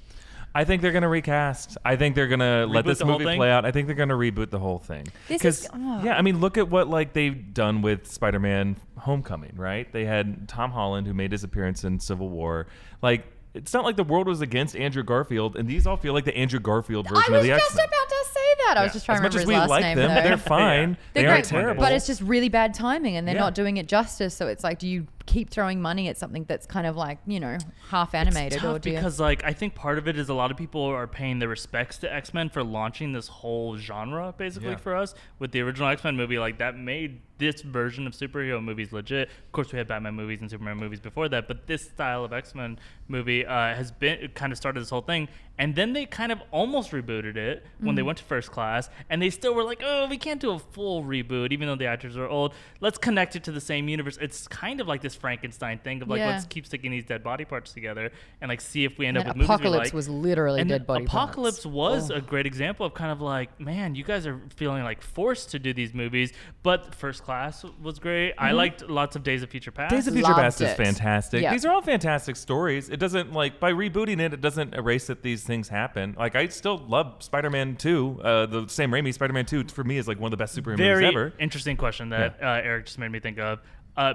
I think they're going to recast. I think they're going to let this movie play out. I think they're going to reboot the whole thing. I mean, look at what they've done with Spider-Man Homecoming, right? They had Tom Holland, who made his appearance in Civil War. Like, it's not like the world was against Andrew Garfield, and these all feel like the Andrew Garfield version of the X-Men. I was just about to say that. I was just trying to remember his last name. Them, they're fine. They aren't terrible. But it's just really bad timing, and they're not doing it justice. So it's like, do you keep throwing money at something that's kind of like, you know, half animated? It's tough because like I think part of it is a lot of people are paying their respects to X-Men for launching this whole genre basically for us with the original X-Men movie. Like that made this version of superhero movies legit. Of course, we had Batman movies and Superman movies before that, but this style of X-Men movie has been kind of started this whole thing. And then they kind of almost rebooted it when they went to First Class, and they still were like, oh, we can't do a full reboot, even though the actors are old. Let's connect it to the same universe. It's kind of like this Frankenstein thing of like, let's keep sticking these dead body parts together and like see if we end up with movies we like. Apocalypse was literally dead body Apocalypse parts. was a great example of kind of like, man, you guys are feeling like forced to do these movies, but First Class was great. I liked lots of Days of Future Past. Days of Future Past is fantastic. Yeah. These are all fantastic stories. It doesn't, like, by rebooting it, it doesn't erase that these things happen. Like, I still love Spider-Man 2. The Sam Raimi Spider-Man 2 for me is like one of the best superhero movies ever. Very interesting question that Eric just made me think of.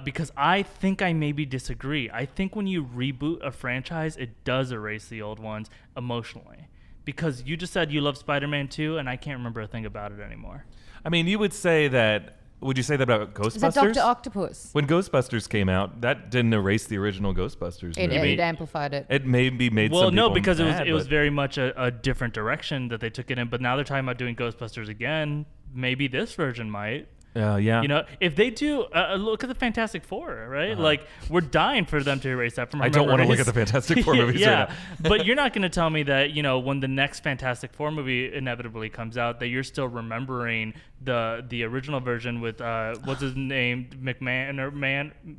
Because I think I maybe disagree. I think when you reboot a franchise, it does erase the old ones emotionally. Because you just said you love Spider-Man 2, and I can't remember a thing about it anymore. I mean, you would say that. Would you say that about Ghostbusters? Is that Dr. Octopus? When Ghostbusters came out, that didn't erase the original Ghostbusters movie. It amplified it. It maybe made some people Well, no, because mad, it was very much a different direction that they took it in. But now they're talking about doing Ghostbusters again. Maybe this version might. Yeah. You know, if they do, look at the Fantastic Four, right? Like, we're dying for them to erase that from our I don't want to look at the Fantastic Four movies right now. But you're not going to tell me that, you know, when the next Fantastic Four movie inevitably comes out, that you're still remembering the original version with, what's his name?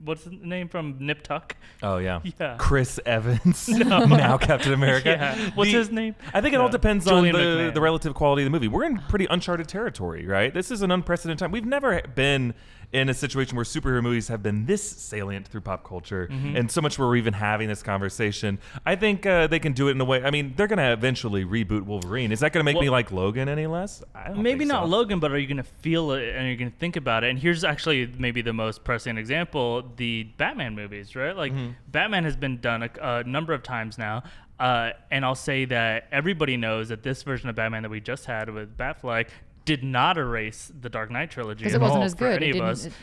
What's his name from Nip Tuck? Oh, yeah. Chris Evans, now Captain America. Yeah. What's his name? I think it all depends on the relative quality of the movie. We're in pretty uncharted territory, right? This is an unprecedented time. We've never been in a situation where superhero movies have been this salient through pop culture and so much where we're even having this conversation, I think they can do it in a way. I mean, they're going to eventually reboot Wolverine. Is that going to make me like Logan any less? I don't maybe think not so. Logan, but are you going to feel it and you're going to think about it? And here's actually maybe the most pressing example, the Batman movies, right? Like Batman has been done a number of times now. And I'll say that everybody knows that this version of Batman that we just had with Batfleck did not erase the Dark Knight trilogy because it wasn't as good. It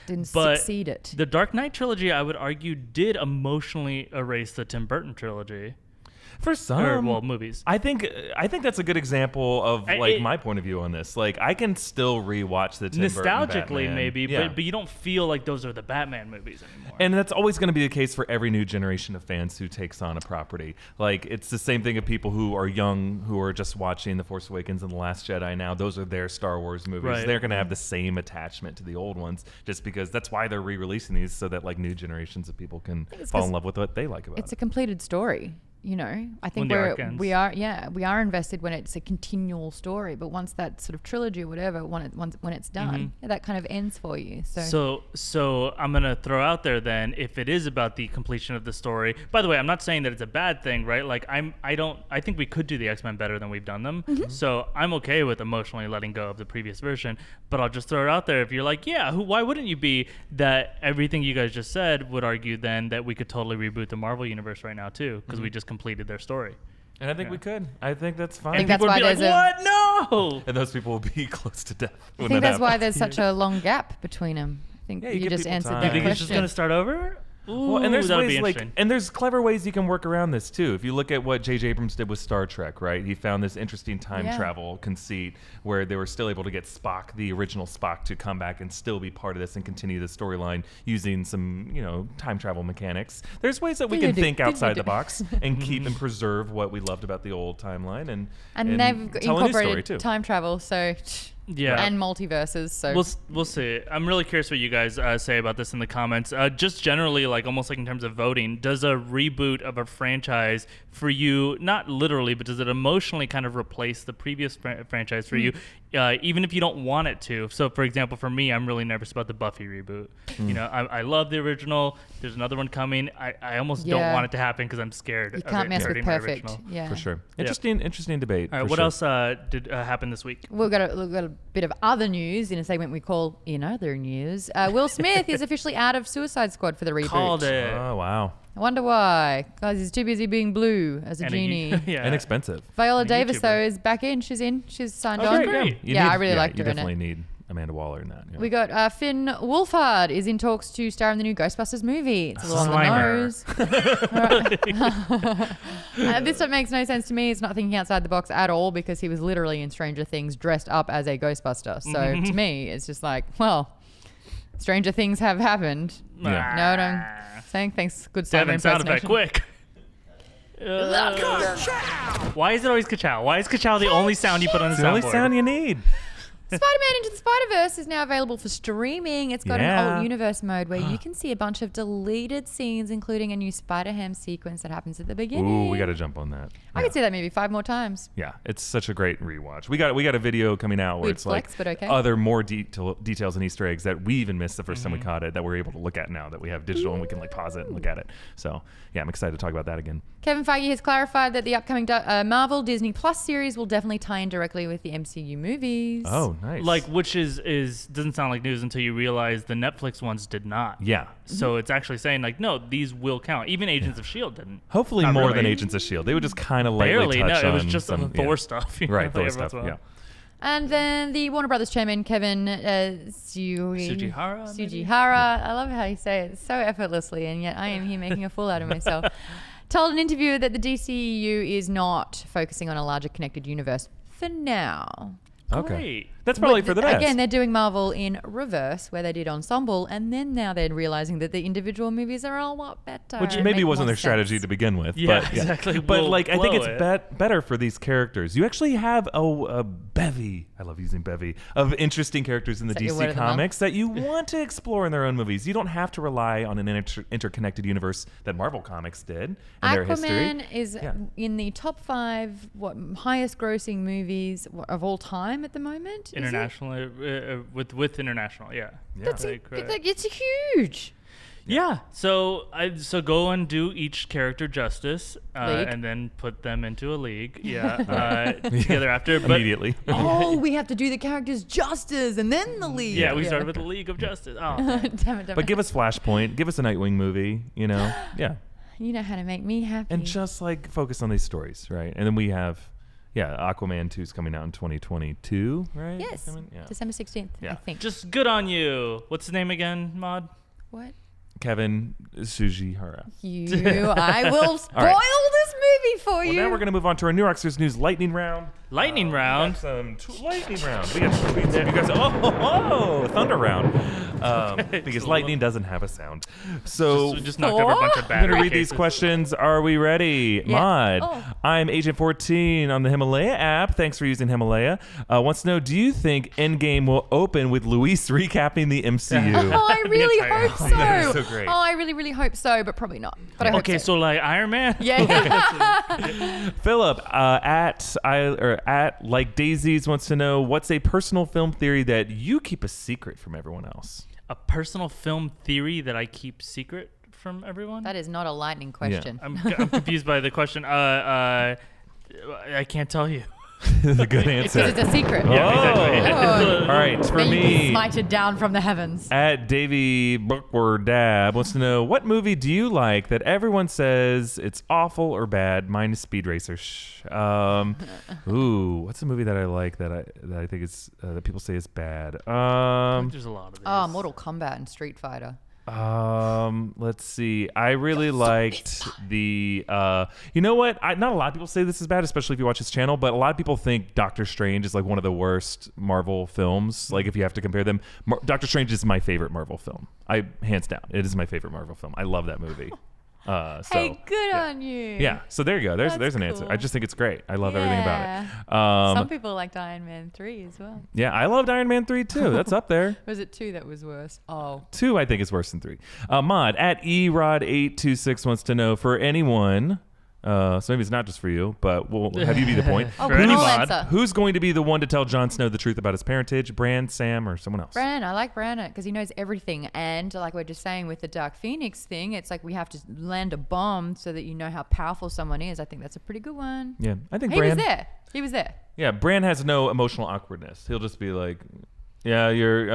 didn't succeed it. The Dark Knight trilogy, I would argue, did emotionally erase the Tim Burton trilogy. For some, movies. I think that's a good example of my point of view on this. Like, I can still rewatch the Tim Burton nostalgically, Batman. maybe, Yeah. but you don't feel like those are the Batman movies anymore. And that's always going to be the case for every new generation of fans who takes on a property. Like, it's the same thing of people who are young, who are just watching The Force Awakens and The Last Jedi now. Those are their Star Wars movies. Right. They're going to have the same attachment to the old ones, just because that's why they're re-releasing these, so that like new generations of people can fall in love with what they like about it. It's a completed story. You know, I think we are invested when it's a continual story. But once that sort of trilogy or whatever, when it's done, that kind of ends for you. So I'm gonna throw out there then, if it is about the completion of the story. By the way, I'm not saying that it's a bad thing, right? Like I think we could do the X-Men better than we've done them. So I'm okay with emotionally letting go of the previous version. But I'll just throw it out there. If you're like, yeah, why wouldn't you be? That everything you guys just said would argue then that we could totally reboot the Marvel universe right now too, because we just completed their story. And I think we could. I think that's fine. I think that's why there's what? No! And those people will be close to death. I think that's why there's such a long gap between them. I think you you give just people answered time. that You think question. it's just gonna start over? Ooh, Well, and there's that'll be ways interesting. and there's clever ways you can work around this too. If you look at what J.J. Abrams did with Star Trek, right? He found this interesting time travel conceit where they were still able to get Spock, the original Spock, to come back and still be part of this and continue the storyline using some, time travel mechanics. There's ways that we can think outside the box and keep and preserve what we loved about the old timeline and they've tell a new story too. incorporated time travel, so and multiverses. So we'll see. I'm really curious what you guys say about this in the comments. Just generally, like almost like in terms of voting, does a reboot of a franchise for you, not literally, but does it emotionally kind of replace the previous franchise for you, even if you don't want it to? So, for example, for me, I'm really nervous about the Buffy reboot. I love the original. There's another one coming. I almost don't want it to happen because I'm scared. You can't mess with perfect. For sure. Interesting debate. All right, what else did happen this week? We've got a bit of other news in a segment we call In Other News. Will Smith is officially out of Suicide Squad for the reboot. Called it. Oh, wow. I wonder why. Guys, he's too busy being blue as a genie. And expensive. Viola Davis, though, is back in. She's in. She's signed on. Great. I really liked her You in it. definitely need Amanda Waller in that. Yeah. We got Finn Wolfhard is in talks to star in the new Ghostbusters movie. It's a little on the nose. This makes no sense to me. It's not thinking outside the box at all because he was literally in Stranger Things dressed up as a Ghostbuster. So to me, it's just like, well, Stranger Things have happened. Yeah. Know what I'm saying? Thanks. Good Devin, sound effect, quick. Why is it always ka-chow? Why is ka-chow the only sound you put on the It's the only soundboard? sound you need. Spider-Man Into the Spider-Verse is now available for streaming. It's got an alt universe mode where you can see a bunch of deleted scenes, including a new Spider-Ham sequence that happens at the beginning. Ooh, we got to jump on that. I could see that maybe 5 more times. Yeah, it's such a great rewatch. We got a video coming out where Weird it's flex, like but okay. other more details and Easter eggs that we even missed the first time we caught it that we're able to look at now that we have digital and we can like pause it and look at it. So yeah, I'm excited to talk about that again. Kevin Feige has clarified that the upcoming Marvel Disney Plus series will definitely tie in directly with the MCU movies. Oh, nice. Like, which is doesn't sound like news until you realize the Netflix ones did not. Yeah. So it's actually saying like, no, these will count. Even Agents of S.H.I.E.L.D. didn't. Hopefully Not more really. than Agents of S.H.I.E.L.D. They would just kind of lightly Barely. touch No, on it was just some Thor stuff. Right, Thor stuff, yeah. And then the Warner Brothers chairman, Kevin Sugihara. I love how you say it so effortlessly, and yet I am here making a fool out of myself. Told an interviewer that the DCEU is not focusing on a larger connected universe for now. Okay. Great. That's probably for the best. Again, they're doing Marvel in reverse, where they did Ensemble, and then now they're realizing that the individual movies are a lot better. Which and maybe make wasn't more their strategy sense. to begin with. Yeah, but, exactly. But We'll I think blow it's better for these characters. You actually have a bevy, I love using bevy, of interesting characters in the Is that your word DC of the month? comics that you want to explore in their own movies. You don't have to rely on an interconnected universe that Marvel Comics did in their history. Aquaman is in the top 5 highest grossing movies of all time at the moment. international with international. Yeah. That's it's huge. Yeah, so go and do each character justice, and then put them into a league. Yeah, together after. But immediately. We have to do the characters justice and then the league. Yeah, we started with the League of Justice. Oh, damn it. But give us Flashpoint, give us a Nightwing movie. You know, yeah. You know how to make me happy. And just like focus on these stories, right? And then we have, Aquaman 2 is coming out in 2022, right? Yes, December 16th. I think. Just good on you. What's his name again, Maude? What? Kevin Sujihara. I will spoil this movie for you. Well, now we're going to move on to our New Rockstars News Lightning Round. Lightning Round? Lightning Round. We got tweets. You guys, Thunder Round. Because lightning doesn't have a sound. So just knocked over a bunch of bad. I'm going to read these questions. Are we ready? Yeah. Maude, I'm Agent 14 on the Himalaya app. Thanks for using Himalaya. Wants to know, do you think Endgame will open with Luis recapping the MCU? I really hope so. That is so great. I really, really hope so, but probably not. But I hope so like Iron Man? Yeah. Philip, at Like Daisies wants to know, what's a personal film theory that you keep a secret from everyone else? A personal film theory that I keep secret from everyone? That is not a lightning question. I'm confused by the question. I can't tell you. A good answer. Because it's a secret. Yeah, exactly. Oh. All right, for May you me, be smited down from the heavens. at Davey Bookward Dab wants to know, what movie do you like that everyone says it's awful or bad? Mine is Speed Racer. What's a movie that I like that I think is that people say is bad? There's a lot of these. Mortal Kombat and Street Fighter. Let's see. I really liked the. You know what? Not a lot of people say this is bad, especially if you watch his channel. But a lot of people think Doctor Strange is like one of the worst Marvel films. Like if you have to compare them, Doctor Strange is my favorite Marvel film. Hands down, it is my favorite Marvel film. I love that movie. Hey, good on you. Yeah, so there you go. There's an answer. I just think it's great. I love everything about it. Some people liked Iron Man 3 as well. Yeah, I loved Iron Man 3 too. That's up there. Was it 2 that was worse? Oh. 2 I think is worse than 3. Maude at erod826 wants to know, for anyone, so maybe it's not just for you, but we'll have you be the point. For any mod, who's going to be the one to tell Jon Snow the truth about his parentage? Bran, Sam, or someone else? Bran. I like Bran because he knows everything. And like we're just saying with the Dark Phoenix thing, it's like we have to land a bomb so that you know how powerful someone is. I think that's a pretty good one. Yeah, I think He was there. Yeah, Bran has no emotional awkwardness. He'll just be like, yeah, you're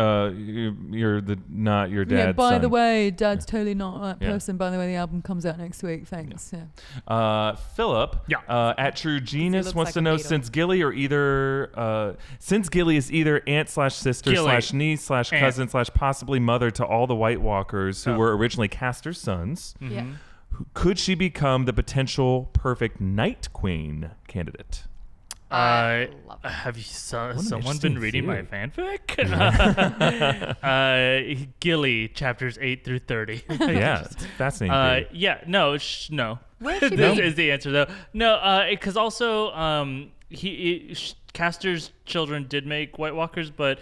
not your dad's Yeah, by son. the way, Dad's totally not that person. By the way, the album comes out next week. Thanks. Yeah. Philip at True Genius wants to know, since Gilly is either aunt / sister / niece / cousin / possibly mother to all the White Walkers who were originally Castor's sons, could she become the potential perfect Night Queen candidate? Have someone been reading my fanfic? Gilly, chapters 8 through 30. Yeah, it's fascinating. No. Where's she This been? is the answer, though. No, because also Castor's children did make White Walkers, but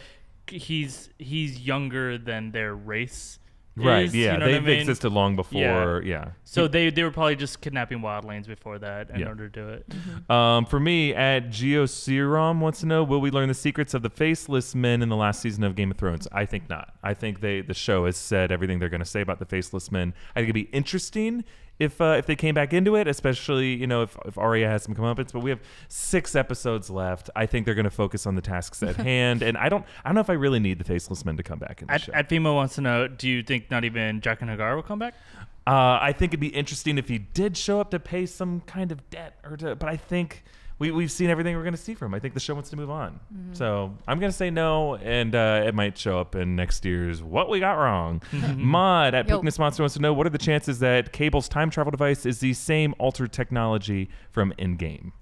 he's younger than their race. Right, yeah. You know They've existed long before, So they were probably just kidnapping wildlings before that in order to do it. For me, at Geoserum wants to know, will we learn the secrets of the Faceless Men in the last season of Game of Thrones? I think not. I think the show has said everything they're going to say about the Faceless Men. I think it'd be interesting if they came back into it, especially, if Arya has some comeuppance. But we have 6 episodes left. I think they're going to focus on the tasks at hand, and I don't know if I really need the Faceless Men to come back in the show. At Fimo wants to know, do you think not even Jack and Hagar will come back? I think it'd be interesting if he did show up to pay some kind of debt, but I think we've seen everything we're going to see from him. I think the show wants to move on. Mm-hmm. So I'm going to say no, and it might show up in next year's What We Got Wrong. Maude at Pookness Monster wants to know, what are the chances that Cable's time travel device is the same altered technology from Endgame?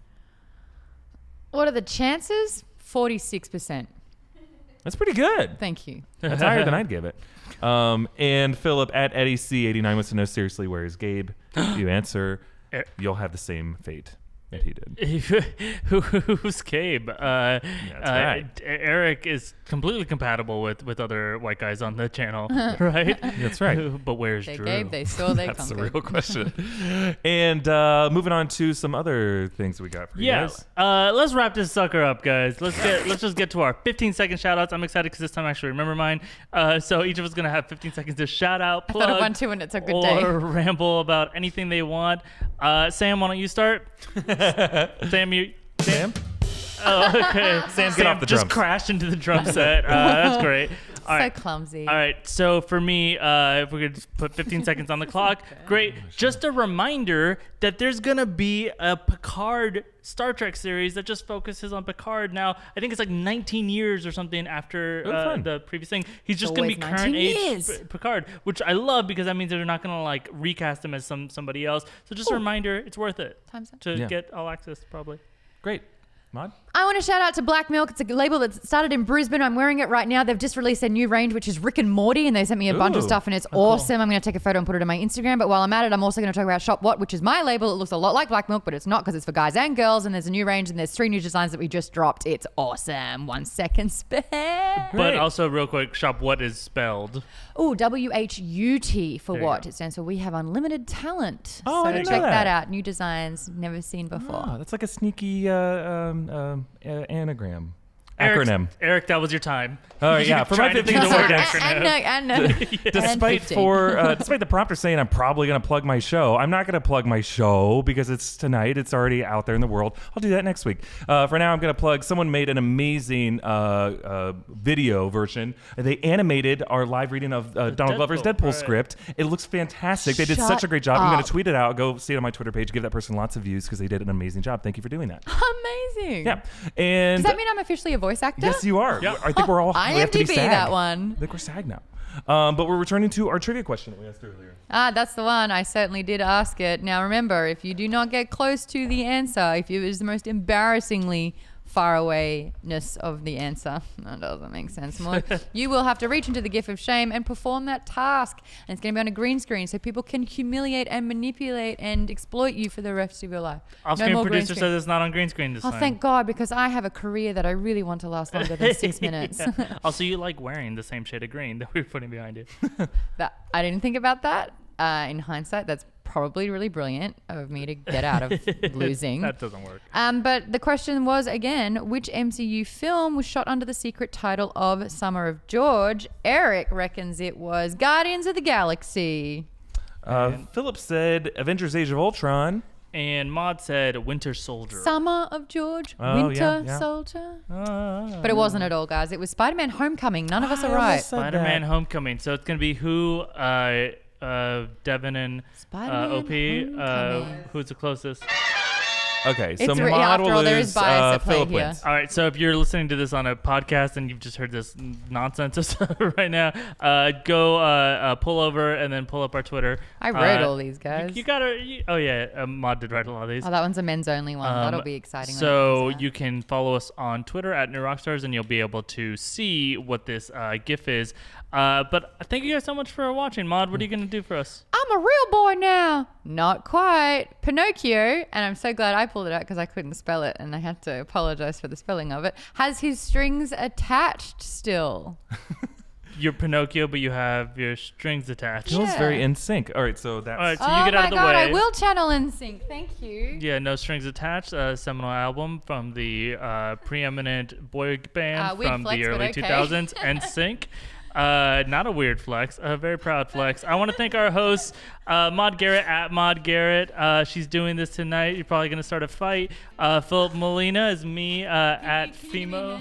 What are the chances? 46%. That's pretty good. Thank you. That's higher than I'd give it. And Philip at EddieC89 wants to know, seriously, where is Gabe? If you answer, you'll have the same fate. that he did. Who's Cabe? That's right. Erik is completely compatible with other white guys on the channel, right? That's right. But where's They Drew? gave, they saw, they That's the conquered. real question. And moving on to some other things we got for you guys. Let's wrap this sucker up, guys. Let's just get to our 15-second shout-outs. I'm excited because this time I actually remember mine. So each of us is gonna have 15 seconds to shout out, plug, I thought of one too, and it's a good or day. ramble about anything they want. Sam, why don't you start? Sam? Oh, okay. Sam, get off the just drums. crashed into the drum set. That's great. All right. So clumsy. All right, so for me, if we could put 15 seconds on the clock, great. Just a reminder that there's going to be a Picard Star Trek series that just focuses on Picard. Now, I think it's like 19 years or something after the previous thing. He's just going to be current age Picard, which I love because that means they're not going to like recast him as somebody else. So just a reminder, it's worth it to get all access probably. Great. Maude? I want to shout out to Black Milk. It's a label that started in Brisbane. I'm wearing it right now. They've just released their new range, which is Rick and Morty, and they sent me a bunch of stuff, and it's awesome. Cool. I'm going to take a photo and put it on my Instagram. But while I'm at it, I'm also going to talk about Shop What, which is my label. It looks a lot like Black Milk, but it's not because it's for guys and girls. And there's a new range, and there's 3 new designs that we just dropped. It's awesome. 1 second spare. But also, real quick, Shop What is spelled? Oh, WHUT for what? It stands for We Have Unlimited Talent. Oh, so I didn't check know that out. New designs, never seen before. Oh, that's like a sneaky anagram. Erik, Acronym. Erik, that was your time. Oh, yeah. For my 15 Despite the prompter saying I'm probably going to plug my show, I'm not going to plug my show because it's tonight. It's already out there in the world. I'll do that next week. For now, I'm going to plug. Someone made an amazing video version. They animated our live reading of Donald Glover's Deadpool script. It looks fantastic. They did such a great job. I'm going to tweet it out. Go see it on my Twitter page. Give that person lots of views because they did an amazing job. Thank you for doing that. Amazing. Yeah. And does that mean I'm officially a voice actor? Yes, you are. Yep. I think we're all. I we have to be IMDb SAG. that one. I think we're SAG now. But we're returning to our trivia question that we asked earlier. That's the one. I certainly did ask it. Now remember, if you do not get close to the answer, if it is the most embarrassingly far awayness of the answer, that doesn't make sense more, you will have to reach into the gift of shame and perform that task. And it's going to be on a green screen so people can humiliate and manipulate and exploit you for the rest of your life. Off-screen producer says it's not on green screen this time. Oh, thank God, because I have a career that I really want to last longer than 6 minutes. Also, you like wearing the same shade of green that we're putting behind you. I didn't think about that. In hindsight, that's probably really brilliant of me to get out of losing. That doesn't work. But the question was, again, which MCU film was shot under the secret title of Summer of George? Erik reckons it was Guardians of the Galaxy. Philip said Avengers Age of Ultron. And Maude said Winter Soldier. Summer of George, Soldier. But it wasn't at all, guys. It was Spider-Man Homecoming. None of us are right. Spider-Man Homecoming. So it's going to be who, Devin and OP. Who's the closest? Okay, so Maude after all, there is bias at play Philip here. wins. All right, so if you're listening to this on a podcast and you've just heard this nonsense right now, go pull over and then pull up our Twitter. I wrote all these, guys. You got to. Maude did write a lot of these. Oh, that one's a men's only one. That'll be exciting. So you can follow us on Twitter at New Rockstars, and you'll be able to see what this GIF is. But thank you guys so much for watching. Maude, what are you going to do for us? I'm a real boy now. Not quite. Pinocchio, and I'm so glad I pulled it out because I couldn't spell it and I had to apologize for the spelling of it, has his strings attached still. You're Pinocchio, but you have your strings attached. Feels very in sync. All right, so that's... All right, so you get out of the way. Oh my God, I will channel in sync. Thank you. Yeah, No Strings Attached, a seminal album from the preeminent boy band from the early 2000s, NSYNC. Not a weird flex, a very proud flex. I want to thank our hosts, Maude Garrett at Maude Garrett. She's doing this tonight. You're probably going to start a fight. Filup Molina is me at Fimo.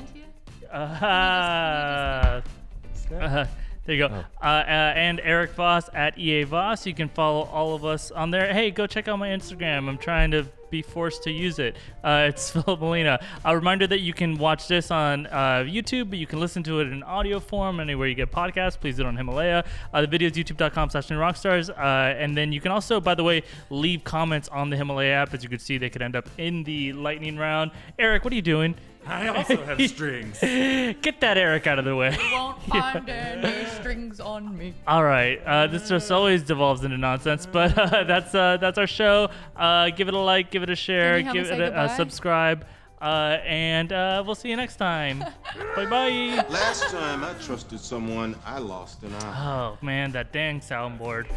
There you go. And Erik Voss at EA Voss. You can follow all of us on there. Hey, go check out my Instagram. I'm trying to be forced to use it. It's Filup Molina. A reminder that you can watch this on YouTube, but you can listen to it in audio form anywhere you get podcasts. Please do it on Himalaya. The video is youtube.com/newrockstars. And then you can also, by the way, leave comments on the Himalaya app. As you can see, they could end up in the lightning round. Erik, what are you doing? I also have strings. Get that Erik out of the way. You won't find any strings on me. All right. This just always devolves into nonsense, but that's our show. Give it a like, give it a share, give it a subscribe, and we'll see you next time. Bye-bye. Last time I trusted someone, I lost an eye. Oh, man, that dang soundboard.